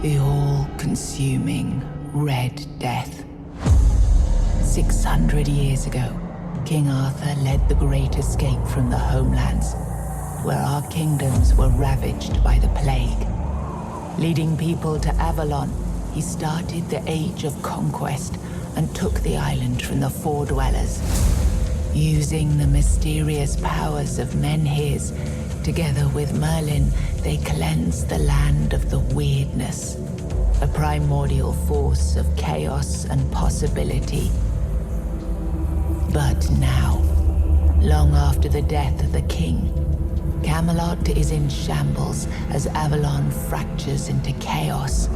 The all-consuming Red Death. 600 years ago, King Arthur led the Great Escape from the homelands, where our kingdoms were ravaged by the plague. Leading people to Avalon, he started the Age of Conquest and took the island from the Four Dwellers. Using the mysterious powers of Menhirs, together with Merlin, they cleansed the land of the weirdness, a primordial force of chaos and possibility. But now, long after the death of the king, Camelot is in shambles as Avalon fractures into chaos.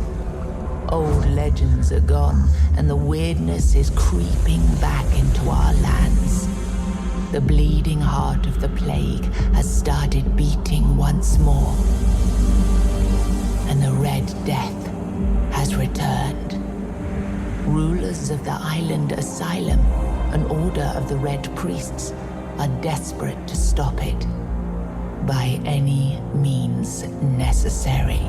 Old legends are gone, and the weirdness is creeping back into our lands. The bleeding heart of the plague has started beating once more, and the Red Death has returned. Rulers of the island asylum, an order of the Red Priests, are desperate to stop it by any means necessary.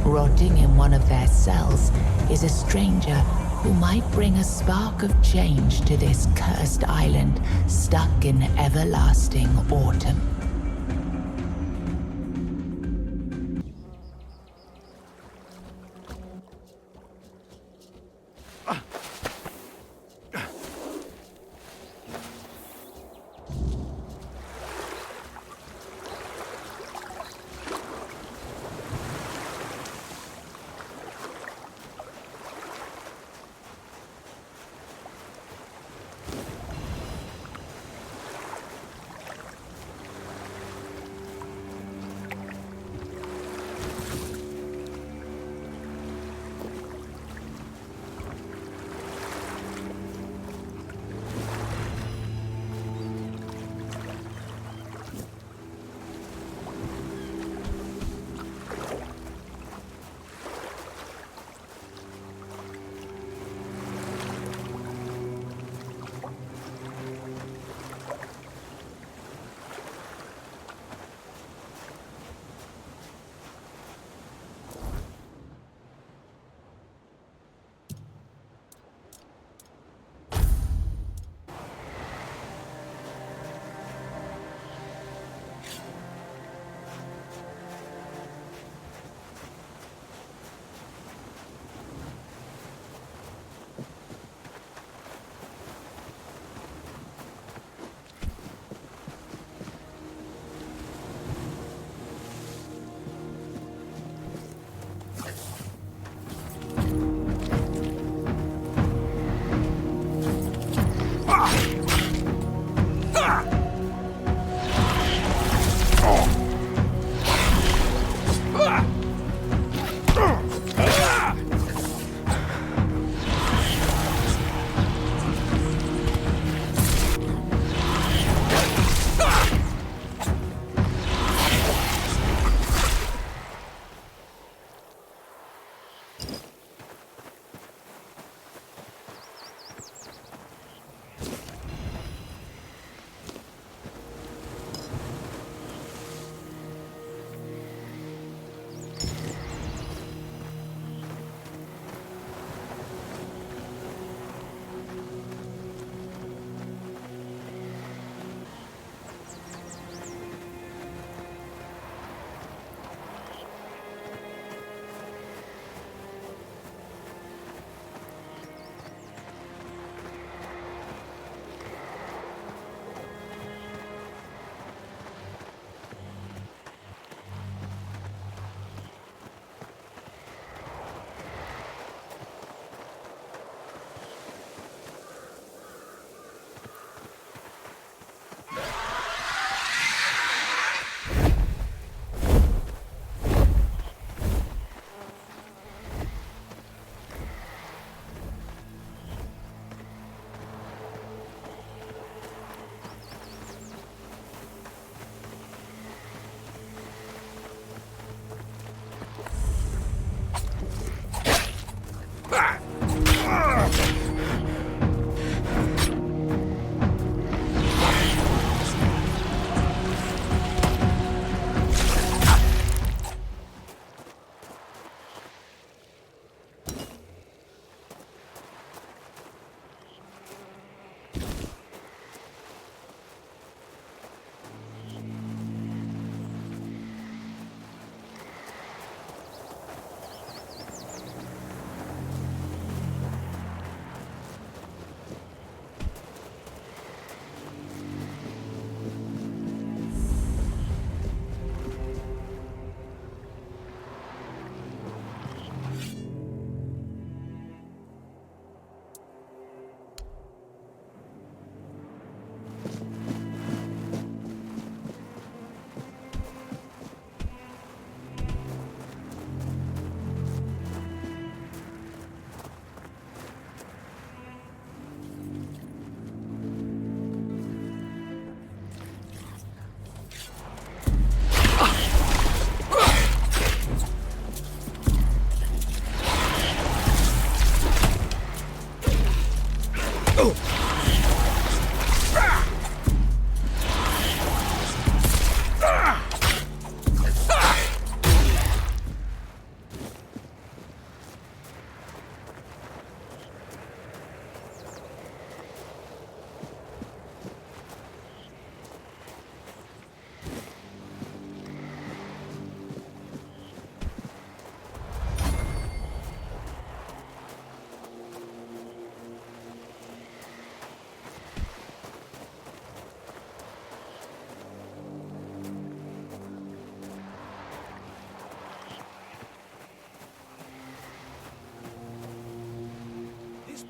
Rotting in one of their cells is a stranger who might bring a spark of change to this cursed island stuck in everlasting autumn.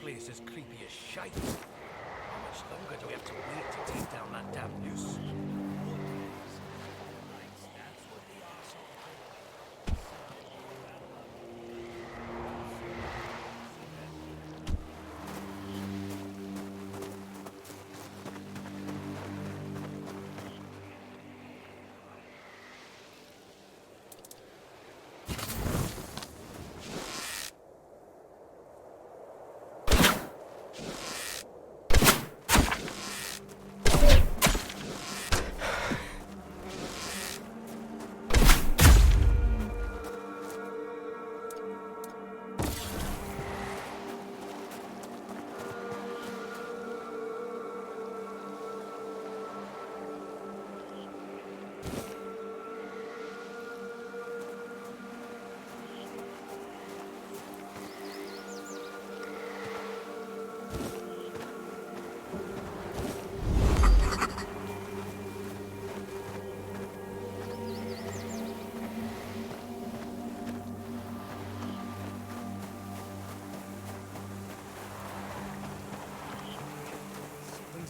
place is creepy as shite. How much longer do we have to wait to take down that damn noose?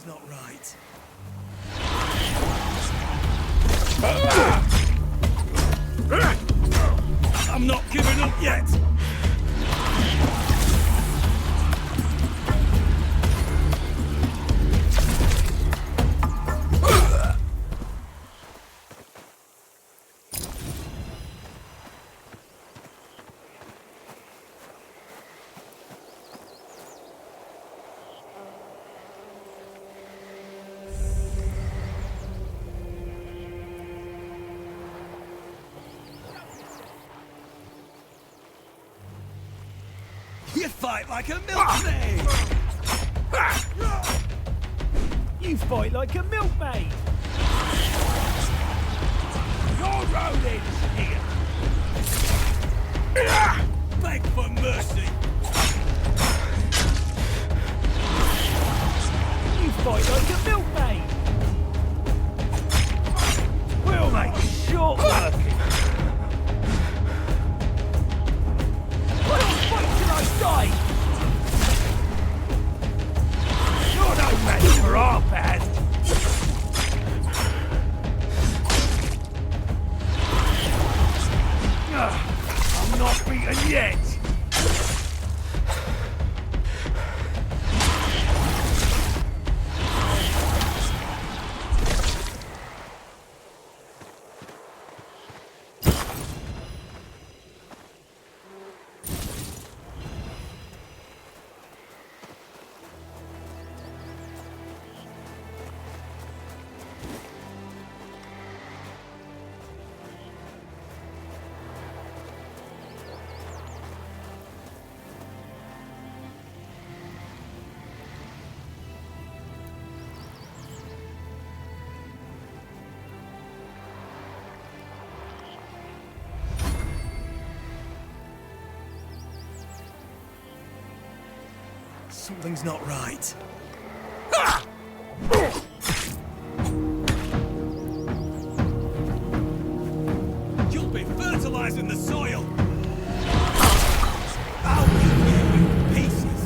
Not right. I'm not giving up yet! You fight like a milkmaid! You fight like a milkmaid! Your rodents here! Beg for mercy! You fight like a milkmaid! We'll make it short working! Fight till I die! You're no match for our band! I'm not beaten yet! Something's not right. You'll be fertilizing the soil! I'll eat you in pieces!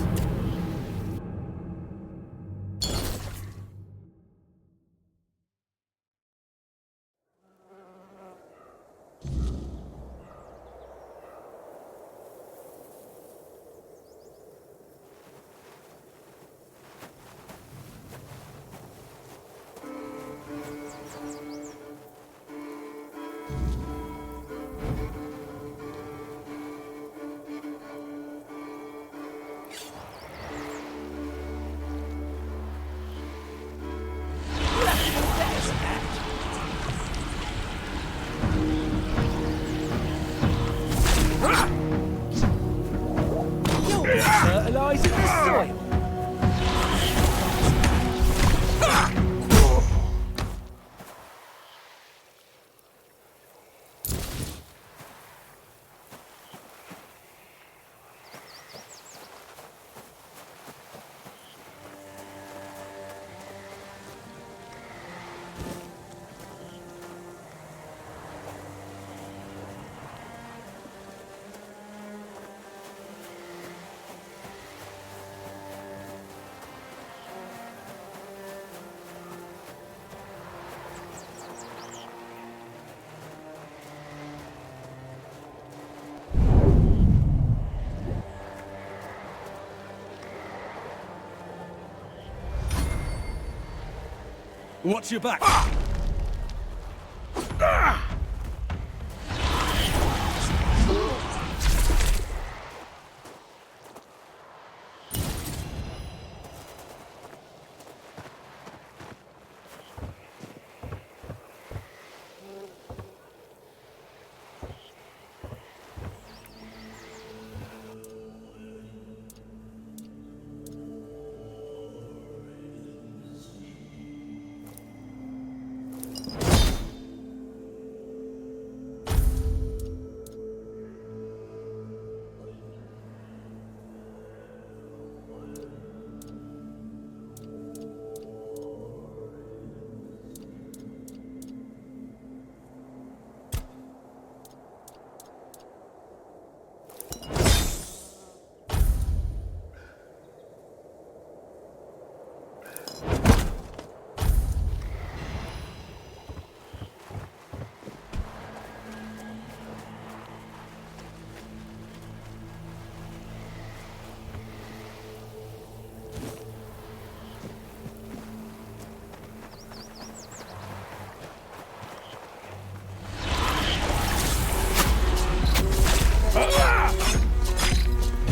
Watch your back.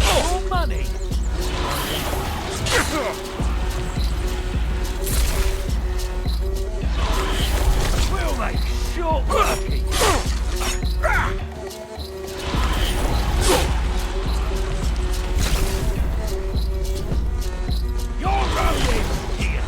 More money! We'll make short working! You're rolling here!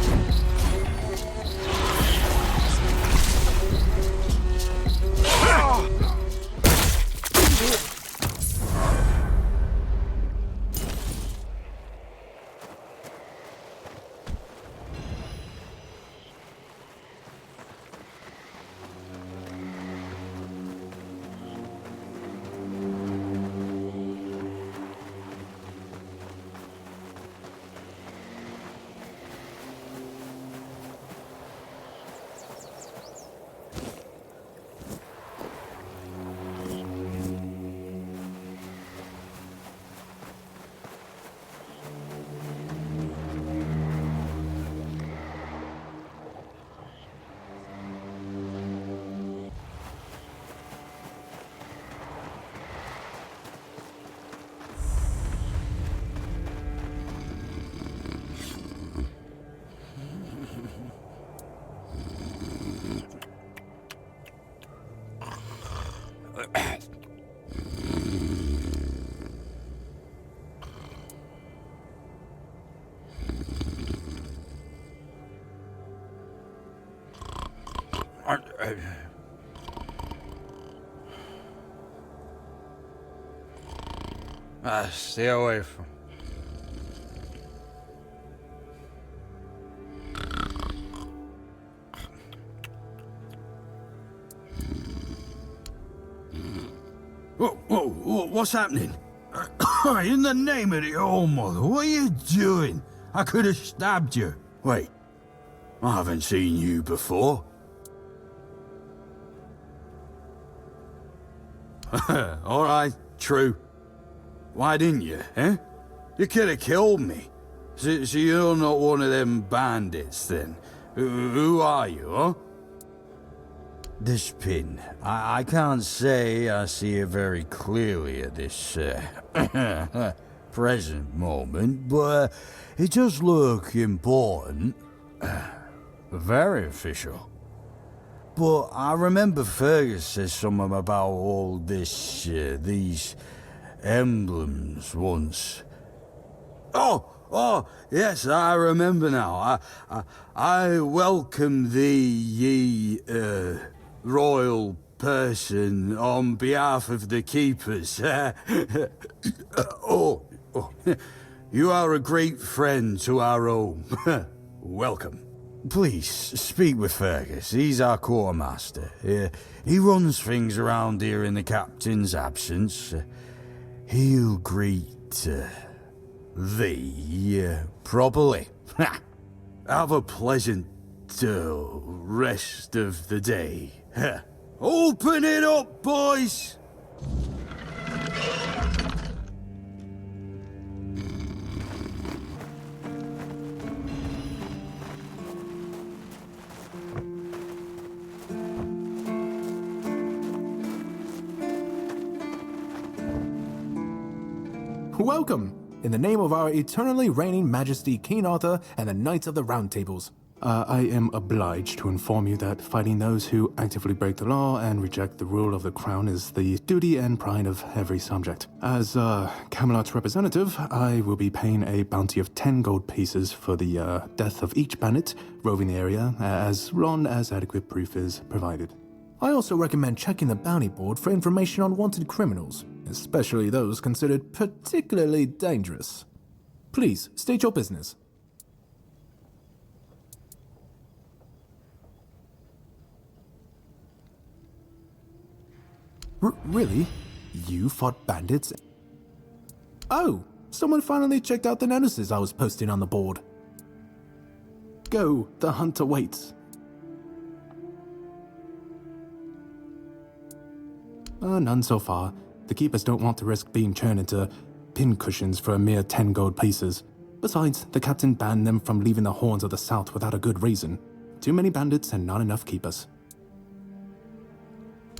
Stay away from... Whoa, what's happening? In the name of the old mother, what are you doing? I could have stabbed you. Wait, I haven't seen you before. All right, true. Why didn't you, eh? You could have killed me. So you're not one of them bandits, then? Who are you, huh? This pin, I can't say I see it very clearly at this present moment, but it does look important. Very official. But I remember Fergus said something about all this, these emblems once. Oh, yes, I remember now. I welcome thee, ye, royal person, on behalf of the keepers. You are a great friend to our home. Welcome. Please, speak with Fergus. He's our quartermaster. He runs things around here in the captain's absence. He'll greet thee properly. Have a pleasant rest of the day. Open it up, boys! Welcome! In the name of our eternally reigning Majesty King Arthur and the Knights of the Round Tables. I am obliged to inform you that fighting those who actively break the law and reject the rule of the crown is the duty and pride of every subject. As Camelot's representative, I will be paying a bounty of 10 gold pieces for the death of each bandit roving the area, as long as adequate proof is provided. I also recommend checking the bounty board for information on wanted criminals, especially those considered particularly dangerous. Please, state your business. Really? You fought bandits? Oh, someone finally checked out the notices I was posting on the board. Go, the hunter waits. None so far. The keepers don't want to risk being turned into pincushions for a mere 10 gold pieces. Besides, the captain banned them from leaving the horns of the south without a good reason. Too many bandits and not enough keepers.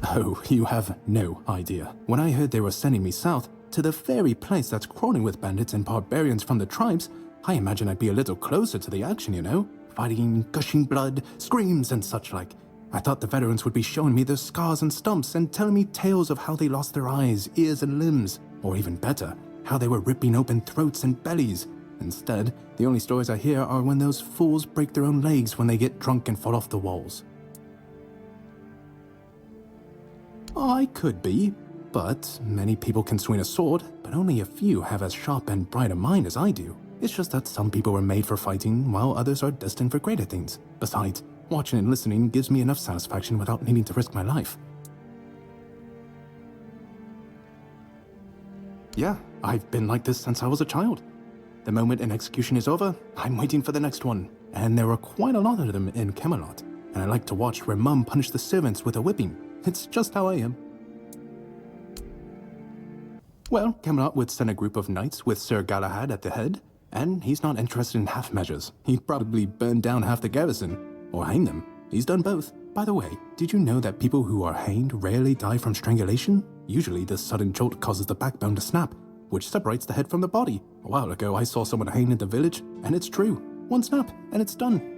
Oh, you have no idea. When I heard they were sending me south, to the very place that's crawling with bandits and barbarians from the tribes, I imagined I'd be a little closer to the action, you know? Fighting, gushing blood, screams and such like. I thought the veterans would be showing me their scars and stumps and telling me tales of how they lost their eyes, ears and limbs. Or even better, how they were ripping open throats and bellies. Instead, the only stories I hear are when those fools break their own legs when they get drunk and fall off the walls. I could be, but many people can swing a sword, but only a few have as sharp and bright a mind as I do. It's just that some people were made for fighting, while others are destined for greater things. Besides, watching and listening gives me enough satisfaction without needing to risk my life. Yeah, I've been like this since I was a child. The moment an execution is over, I'm waiting for the next one. And there are quite a lot of them in Camelot. And I like to watch where Mum punished the servants with a whipping. It's just how I am. Well, Camelot would send a group of knights with Sir Galahad at the head, and he's not interested in half measures. He'd probably burn down half the garrison, or hang them. He's done both. By the way, did you know that people who are hanged rarely die from strangulation? Usually the sudden jolt causes the backbone to snap, which separates the head from the body. A while ago I saw someone hanged in the village, and it's true. One snap, and it's done.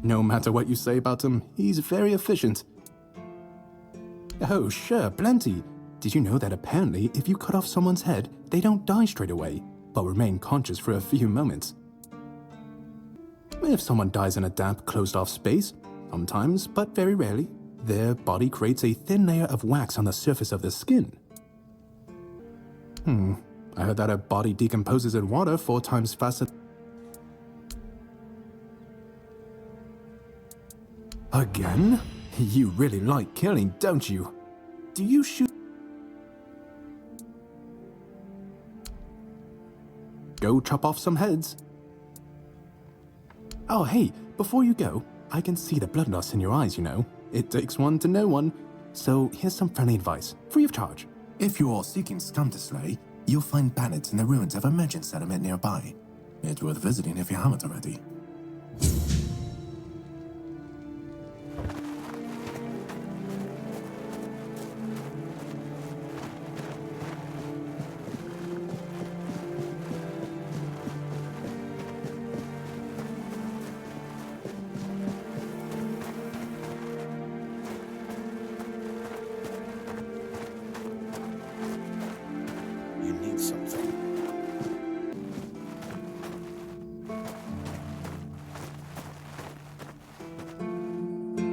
No matter what you say about him, he's very efficient. Oh, sure, plenty. Did you know that apparently if you cut off someone's head, they don't die straight away, but remain conscious for a few moments? If someone dies in a damp, closed-off space, sometimes, but very rarely, their body creates a thin layer of wax on the surface of the skin. I heard that a body decomposes in water 4 times faster. Again? You really like killing, don't you? Do you shoot? Go chop off some heads. Oh, hey, before you go, I can see the bloodlust in your eyes, you know. It takes one to know one. So here's some friendly advice, free of charge. If you're seeking scum to slay, you'll find bandits in the ruins of a merchant settlement nearby. It's worth visiting if you haven't already.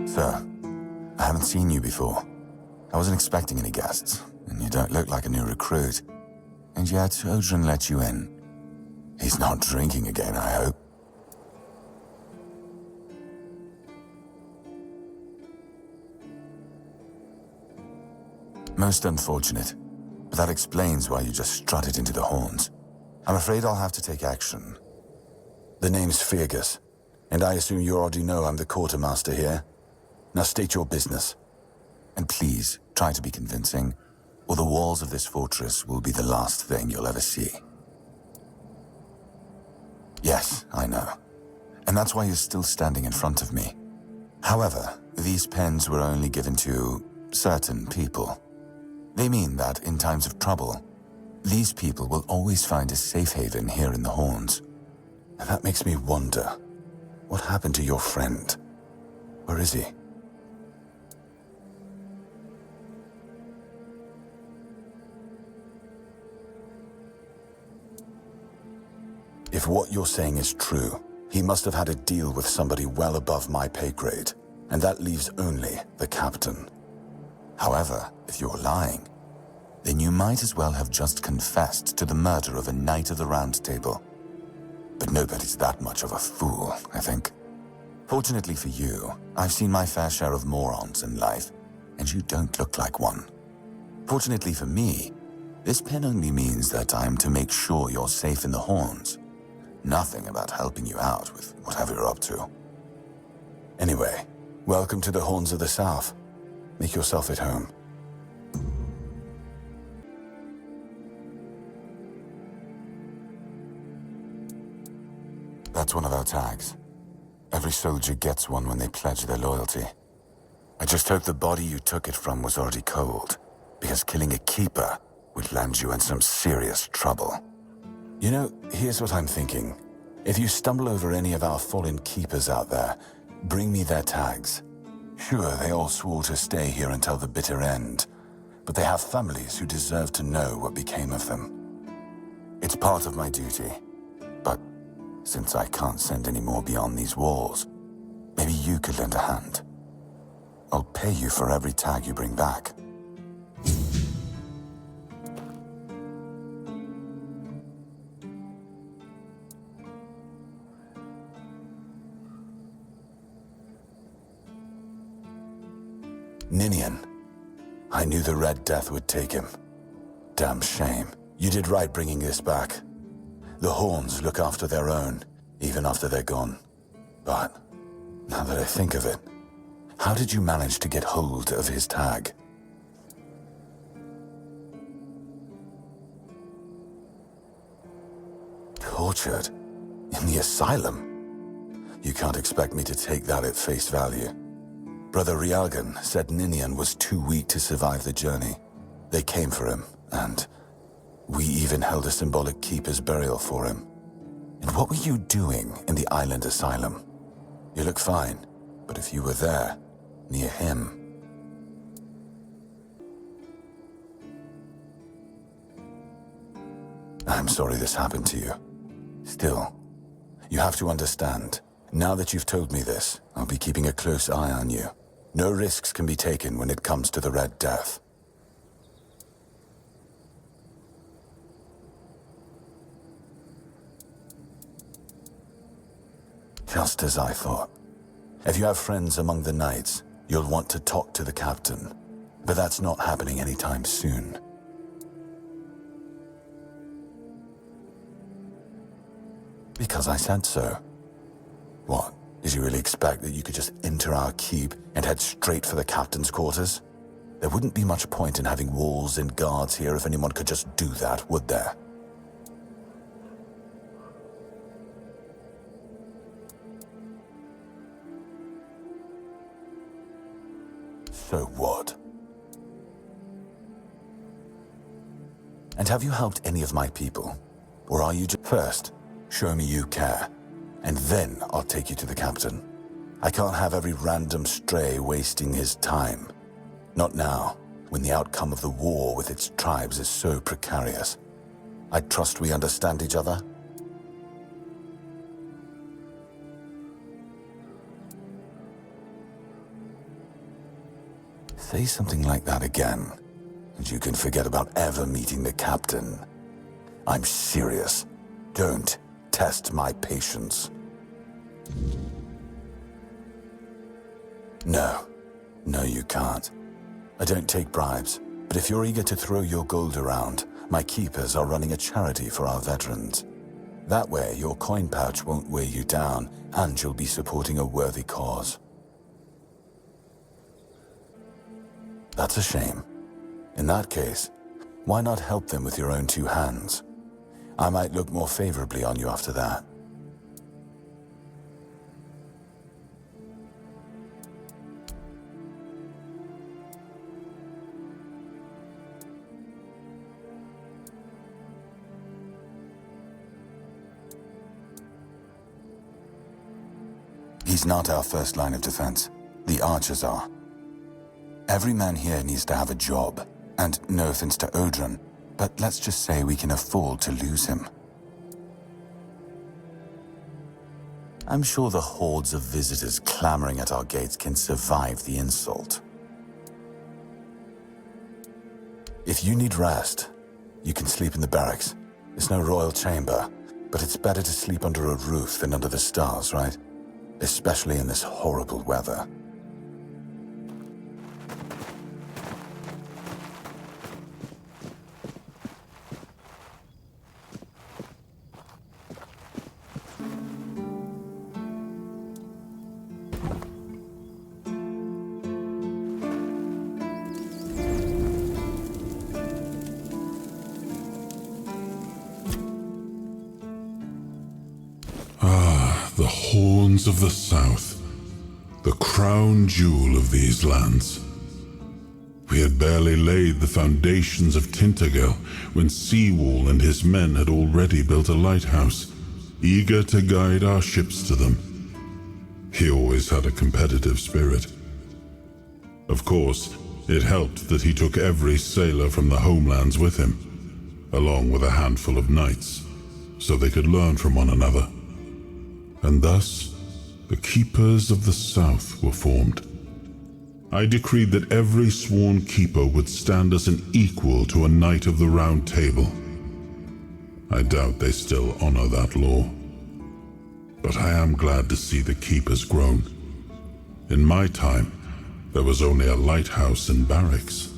Sir, I haven't seen you before. I wasn't expecting any guests, and you don't look like a new recruit. And yet, Odrin let you in. He's not drinking again, I hope. Most unfortunate, but that explains why you just strutted into the horns. I'm afraid I'll have to take action. The name's Fergus, and I assume you already know I'm the quartermaster here. Now state your business. And please, try to be convincing, or the walls of this fortress will be the last thing you'll ever see. Yes, I know. And that's why you're still standing in front of me. However, these pens were only given to certain people. They mean that in times of trouble, these people will always find a safe haven here in the Horns. And that makes me wonder, what happened to your friend? Where is he? If what you're saying is true, he must have had a deal with somebody well above my pay grade, and that leaves only the captain. However, if you're lying, then you might as well have just confessed to the murder of a Knight of the Round Table. But nobody's that much of a fool, I think. Fortunately for you, I've seen my fair share of morons in life, and you don't look like one. Fortunately for me, this pin only means that I'm to make sure you're safe in the Horns. Nothing about helping you out with whatever you're up to. Anyway, welcome to the Horns of the South. Make yourself at home. That's one of our tags. Every soldier gets one when they pledge their loyalty. I just hope the body you took it from was already cold, because killing a keeper would land you in some serious trouble. You know, here's what I'm thinking. If you stumble over any of our fallen keepers out there, bring me their tags. Sure, they all swore to stay here until the bitter end, but they have families who deserve to know what became of them. It's part of my duty, but since I can't send any more beyond these walls, maybe you could lend a hand. I'll pay you for every tag you bring back. Ninian. I knew the Red Death would take him. Damn shame. You did right bringing this back. The Horns look after their own, even after they're gone. But, now that I think of it, how did you manage to get hold of his tag? Tortured? In the asylum? You can't expect me to take that at face value. Brother Rialgan said Ninian was too weak to survive the journey. They came for him, and we even held a symbolic keeper's burial for him. And what were you doing in the island asylum? You look fine, but if you were there, near him... I'm sorry this happened to you. Still, you have to understand, now that you've told me this, I'll be keeping a close eye on you. No risks can be taken when it comes to the Red Death. Just as I thought. If you have friends among the knights, you'll want to talk to the captain. But that's not happening anytime soon. Because I said so. What? Did you really expect that you could just enter our keep and head straight for the captain's quarters? There wouldn't be much point in having walls and guards here if anyone could just do that, would there? So what? And have you helped any of my people? Or are you just... First, show me you care. And then I'll take you to the captain. I can't have every random stray wasting his time. Not now, when the outcome of the war with its tribes is so precarious. I trust we understand each other? Say something like that again, and you can forget about ever meeting the captain. I'm serious. Don't test my patience. No, you can't. I don't take bribes, but if you're eager to throw your gold around, my keepers are running a charity for our veterans. That way, your coin pouch won't weigh you down, and you'll be supporting a worthy cause. That's a shame. In that case, why not help them with your own two hands? I might look more favorably on you after that. He's not our first line of defense. The archers are. Every man here needs to have a job. And no offense to Odrin, but let's just say we can afford to lose him. I'm sure the hordes of visitors clamoring at our gates can survive the insult. If you need rest, you can sleep in the barracks. It's no royal chamber, but it's better to sleep under a roof than under the stars, right? Especially in this horrible weather. The horns of the south, the crown jewel of these lands. We had barely laid the foundations of Tainted Grail when Seawall and his men had already built a lighthouse, eager to guide our ships to them. He always had a competitive spirit. Of course, it helped that he took every sailor from the homelands with him, along with a handful of knights, so they could learn from one another. And thus, the Keepers of the South were formed. I decreed that every sworn keeper would stand as an equal to a Knight of the Round Table. I doubt they still honor that law. But I am glad to see the keepers grown. In my time, there was only a lighthouse and barracks.